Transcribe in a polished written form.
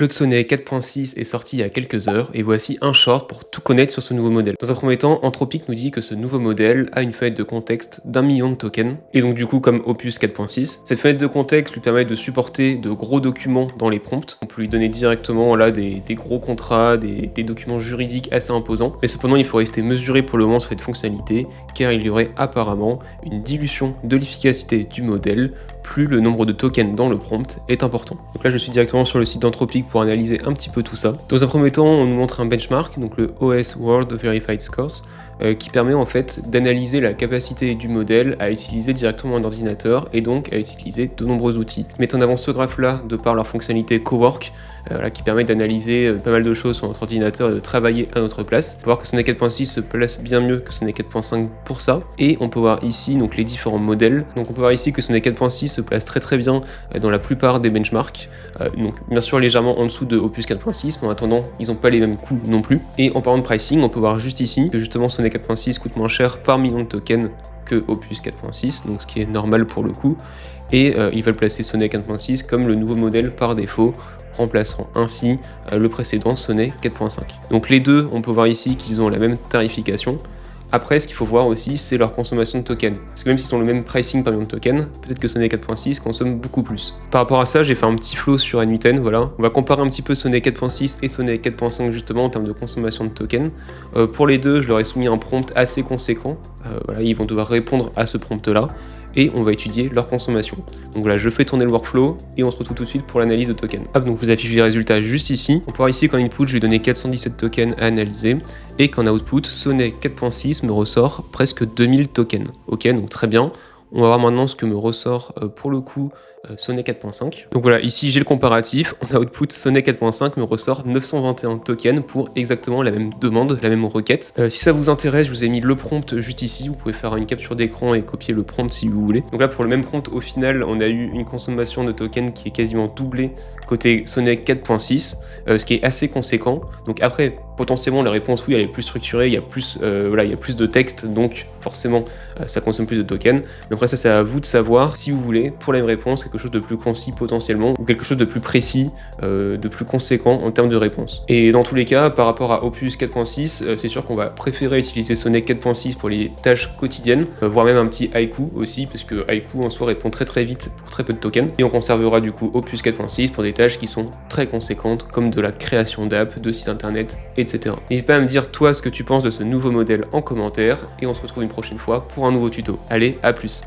Claude Sonnet 4.6 est sorti il y a quelques heures et voici un short pour tout connaître sur ce nouveau modèle. Dans un premier temps, Anthropic nous dit que ce nouveau modèle a une fenêtre de contexte d'1 million de tokens et donc du coup comme Opus 4.6. Cette fenêtre de contexte lui permet de supporter de gros documents dans les prompts. On peut lui donner directement là des gros contrats, des documents juridiques assez imposants. Mais cependant, il faut rester mesuré pour le moment sur cette fonctionnalité car il y aurait apparemment une dilution de l'efficacité du modèle plus le nombre de tokens dans le prompt est important. Donc là, je suis directement sur le site d'Anthropic pour analyser un petit peu tout ça. Dans un premier temps, on nous montre un benchmark, donc le OS World Verified Scores, qui permet en fait d'analyser la capacité du modèle à utiliser directement un ordinateur et donc à utiliser de nombreux outils. Mettent en avant ce graphe-là de par leur fonctionnalité Cowork, qui permet d'analyser pas mal de choses sur notre ordinateur et de travailler à notre place. On peut voir que Sonnet 4.6 se place bien mieux que Sonnet 4.5 pour ça. Et on peut voir ici donc les différents modèles. Donc on peut voir ici que Sonnet 4.6 se place très bien dans la plupart des benchmarks. Donc bien sûr légèrement en dessous de Opus 4.6, mais en attendant ils n'ont pas les mêmes coûts non plus. Et en parlant de pricing, on peut voir juste ici que justement Sonnet 4.6 coûte moins cher par million de tokens que Opus 4.6, donc ce qui est normal pour le coup. Et ils veulent placer Sonnet 4.6 comme le nouveau modèle par défaut, remplaçant ainsi le précédent Sonnet 4.5. Donc les deux, on peut voir ici qu'ils ont la même tarification. Après, ce qu'il faut voir aussi, c'est leur consommation de tokens. Parce que même s'ils ont le même pricing par million de tokens, peut-être que Sonnet 4.6 consomme beaucoup plus. Par rapport à ça, j'ai fait un petit flow sur N8N, voilà. On va comparer un petit peu Sonnet 4.6 et Sonnet 4.5 justement en termes de consommation de tokens. Pour les deux, je leur ai soumis un prompt assez conséquent. Voilà, ils vont devoir répondre à ce prompt-là. Et on va étudier leur consommation. Donc voilà, je fais tourner le workflow et on se retrouve tout de suite pour l'analyse de tokens. Hop, donc vous affichez les résultats juste ici. On peut voir ici qu'en input, je lui ai donné 417 tokens à analyser et qu'en output, Sonnet 4.6 me ressort presque 2000 tokens. Ok, donc très bien. On va voir maintenant ce que me ressort pour le coup Sonnet 4.5. Donc voilà, ici j'ai le comparatif. En output, Sonnet 4.5 me ressort 921 tokens pour exactement la même demande, la même requête. Si ça vous intéresse, je vous ai mis le prompt juste ici. Vous pouvez faire une capture d'écran et copier le prompt si vous voulez. Donc là, pour le même prompt, au final, on a eu une consommation de tokens qui est quasiment doublée côté Sonnet 4.6, ce qui est assez conséquent. Donc après, potentiellement, la réponse, oui, elle est plus structurée, il y a plus, voilà, il y a plus de texte, donc forcément, ça consomme plus de tokens. Mais après ça, c'est à vous de savoir si vous voulez, pour la même réponse, quelque chose de plus concis potentiellement, ou quelque chose de plus précis, de plus conséquent en termes de réponse. Et dans tous les cas, par rapport à Opus 4.6, c'est sûr qu'on va préférer utiliser Sonnet 4.6 pour les tâches quotidiennes, voire même un petit Haiku aussi, parce que Haiku en soi répond très vite pour très peu de tokens. Et on conservera du coup Opus 4.6 pour des tâches qui sont très conséquentes, comme de la création d'apps, de sites internet, etc. N'hésite pas à me dire toi ce que tu penses de ce nouveau modèle en commentaire, et on se retrouve une prochaine fois pour un nouveau tuto. Allez, à plus!